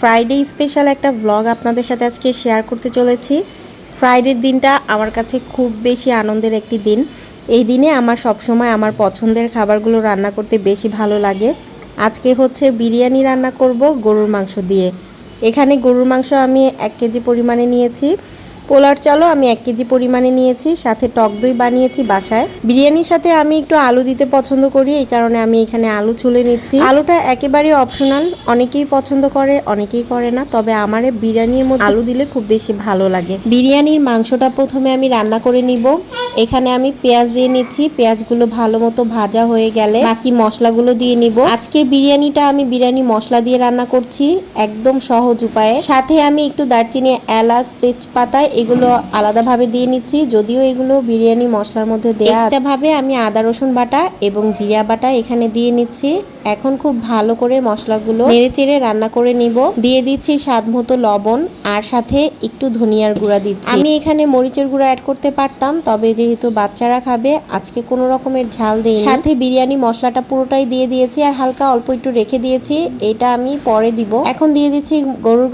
Friday special একটা blog আপনাদের সাথে আজকে শেয়ার করতে চলেছি। ফ্রাইডের দিনটা আমার কাছে খুব বেশি আনন্দের একটি দিন। এই দিনে আমার সবসময় আমার পছন্দের খাবারগুলো রান্না করতে বেশি ভালো লাগে। আজকে হচ্ছে বিরিয়ানি রান্না করব গরুর মাংস দিয়ে। এখানে গরুর মাংস আমি 1 কেজি পরিমাণে নিয়েছি। পোলার চালও আমি 1 কেজি পরিমাণে নিয়েছি, সাথে টক দই বানিয়েছি বাসায়। বিরিয়ানির সাথে আমি একটু আলু দিতে পছন্দ করি, এই কারণে আমি এখানে আলু ছুলে নিচ্ছি। আলুটা একেবারেই অপশনাল, অনেকেই পছন্দ করে অনেকেই করে না, তবে আমার বিরিয়ানির মধ্যে আলু দিলে খুব বেশি ভালো লাগে। বিরিয়ানির মাংসটা প্রথমে আমি রান্না করে নিব। এখানে আমি পেঁয়াজ দিয়ে নিচ্ছি। পেঁয়াজগুলো ভালো মতো ভাজা হয়ে গেলে বাকি মশলাগুলো দিয়ে নিব। আজকের বিরিয়ানিটা আমি বিরিয়ানি মশলা দিয়ে রান্না করছি, একদম সহজ উপায়ে। সাথে আমি একটু দারচিনি, এলাচ, তেজপাতা এগুলো আলাদাভাবে দিয়ে নিচ্ছি, যদিও এগুলো বিরিয়ানি মশলার মধ্যে দেয়া। এক্সট্রা ভাবে আমি আদা রসুন বাটা এবং জিরা বাটা এখানে দিয়ে নিচ্ছি। এখন খুব ভালো করে মশলাগুলো নেড়েচেড়ে রান্না করে নিব। দিয়ে দিচ্ছি স্বাদ মতো লবণ, আর সাথে একটু ধনিয়ার গুঁড়া দিচ্ছি। আমি এখানে মরিচের গুঁড়া অ্যাড করতে পারতাম, তবে যেহেতু বাচ্চারা খাবে আজকে কোনো রকমের ঝাল দিইনি। সাথে বিরিয়ানি মশলাটা পুরোটাই দিয়ে দিয়েছি, আর হালকা অল্প একটু রেখে দিয়েছি, এটা আমি পরে দিব। এখন দিয়ে দিচ্ছি গরুর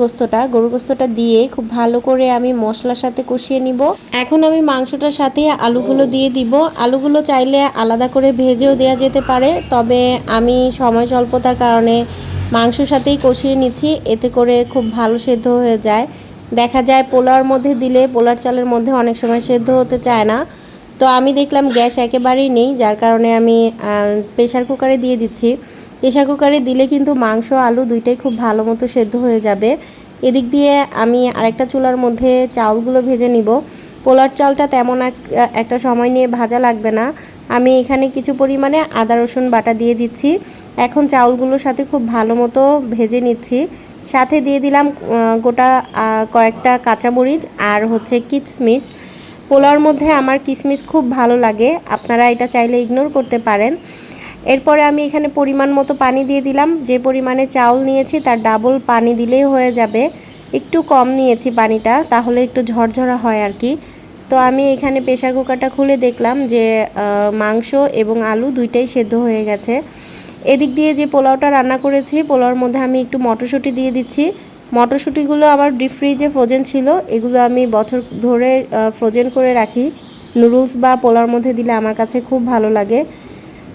গোস্তটা দিয়ে খুব ভালো করে আমি মশলার সাথে কষিয়ে নিব। এখন আমি মাংসটার সাথে আলুগুলো দিয়ে দিব। আলুগুলো চাইলে আলাদা করে ভেজেও দেওয়া যেতে পারে, তবে আমি সময় স্বল্পতার কারণে মাংসর সাথেই কষিয়ে নিচ্ছি, এতে করে খুব ভালো সেদ্ধ হয়ে যায়। দেখা যায় পোলাওর মধ্যে দিলে পোলার চালের মধ্যে অনেক সময় সেদ্ধ হতে চায় না, তো আমি দেখলাম গ্যাস একেবারেই নেই, যার কারণে আমি প্রেশার কুকারে দিয়ে দিচ্ছি। প্রেশার কুকারে দিলে কিন্তু মাংস আলু দুইটাই খুব ভালো মতো সেদ্ধ হয়ে যাবে। এদিক দিয়ে আমি আরেকটা চুলার মধ্যে চাউলগুলো ভেজে নিব। পোলার চালটা তেমন একটা সময় নিয়ে ভাজা লাগবে না। আমি এখানে কিছু পরিমাণে আদা রসুন বাটা দিয়ে দিচ্ছি। এখন চাউলগুলোর সাথে খুব ভালো মতো ভেজে নিচ্ছি। সাথে দিয়ে দিলাম গোটা কয়েকটা কাঁচামরিচ আর হচ্ছে কিশমিশ। পোলাওর মধ্যে আমার কিশমিশ খুব ভালো লাগে, আপনারা এটা চাইলে ইগনোর করতে পারেন। এরপরে আমি এখানে পরিমাণ মতো পানি দিয়ে দিলাম। যে পরিমাণে চাউল নিয়েছি তার ডাবল পানি দিলেই হয়ে যাবে। একটু কম নিয়েছি পানিটা, তাহলে একটু ঝরঝরা হয় আর কি। তো আমি এখানে প্রেশার কুকারটা খুলে দেখলাম যে মাংস এবং আলু দুইটাই সেদ্ধ হয়ে গেছে। এদিক দিয়ে যে পোলাওটা রান্না করেছি, পোলাওর মধ্যে আমি একটু মটরশুঁটি দিয়ে দিচ্ছি। মটরশুঁটিগুলো আমার ডিপ ফ্রিজে ফ্রোজেন ছিল, এগুলো আমি বছর ধরে ফ্রোজেন করে রাখি। নুডলস বা পোলাওর মধ্যে দিলে আমার কাছে খুব ভালো লাগে।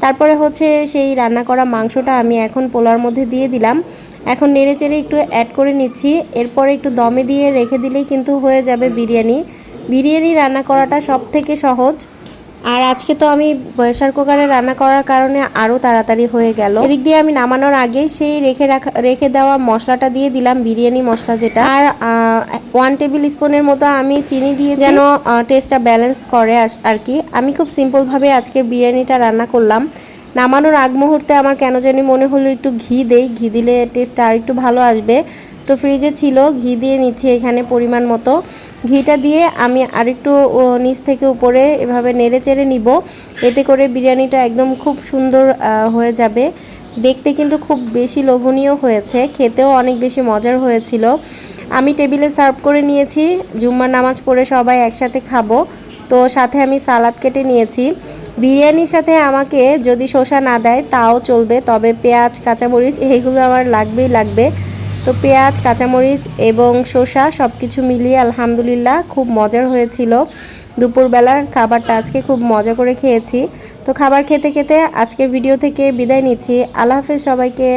তারপরে হচ্ছে সেই রান্না করা মাংসটা আমি এখন পোলাওর মধ্যে দিয়ে দিলাম। এখন নেড়েচেড়ে একটু অ্যাড করে নিচ্ছি। এরপরে একটু দমে দিয়ে রেখে দিলেই কিন্তু হয়ে যাবে বিরিয়ানি। বিরিয়ানি রান্না করাটা সব থেকে সহজ, আর আজকে তো আমি প্রেসার কুকারে রান্না করার কারণে আরও তাড়াতাড়ি হয়ে গেল। এদিক দিয়ে আমি নামানোর আগে সেই রেখে দেওয়া মশলাটা দিয়ে দিলাম, বিরিয়ানি মশলা যেটা, আর 1 টেবিল স্পুনের মতো আমি চিনি দিয়ে যেন টেস্টটা ব্যালেন্স করে আর কি। আমি খুব সিম্পলভাবে আজকে বিরিয়ানিটা রান্না করলাম। নামানোর আগ মুহূর্তে আমার কেন জানি মনে হলো একটু ঘি দেই, ঘি দিলে টেস্টটা আর একটু ভালো আসবে। তো ফ্রিজে ছিল, ঘি দিয়ে নিচ্ছি এখানে পরিমাণ মতো। ঘিটা দিয়ে আমি আরেকটু নিচ থেকে উপরে এভাবে নেড়ে চেড়ে নিব, এতে করে বিরিয়ানিটা একদম খুব সুন্দর হয়ে যাবে। দেখতে কিন্তু খুব বেশি লোভনীয় হয়েছে, খেতেও অনেক বেশি মজার হয়েছিল। আমি টেবিলে সার্ভ করে নিয়েছি, জুম্মার নামাজ পড়ে সবাই একসাথে খাবো, তো সাথে আমি সালাদ কেটে নিয়েছি। বিরিয়ানির সাথে আমাকে যদি শসা না দেয় তাও চলবে, তবে পেঁয়াজ কাঁচামরিচ এইগুলো আমার লাগবেই লাগবে। তো পেঁয়াজ কাঁচামরিচ এবং শসা সব কিছু মিলিয়ে আলহামদুলিল্লাহ খুব মজার হয়েছিল। দুপুরবেলার খাবারটা আজকে খুব মজা করে খেয়েছি। তো খাবার খেতে খেতে আজকের ভিডিও থেকে বিদায় নিচ্ছি। আল্লাহ হাফেজ সবাইকে।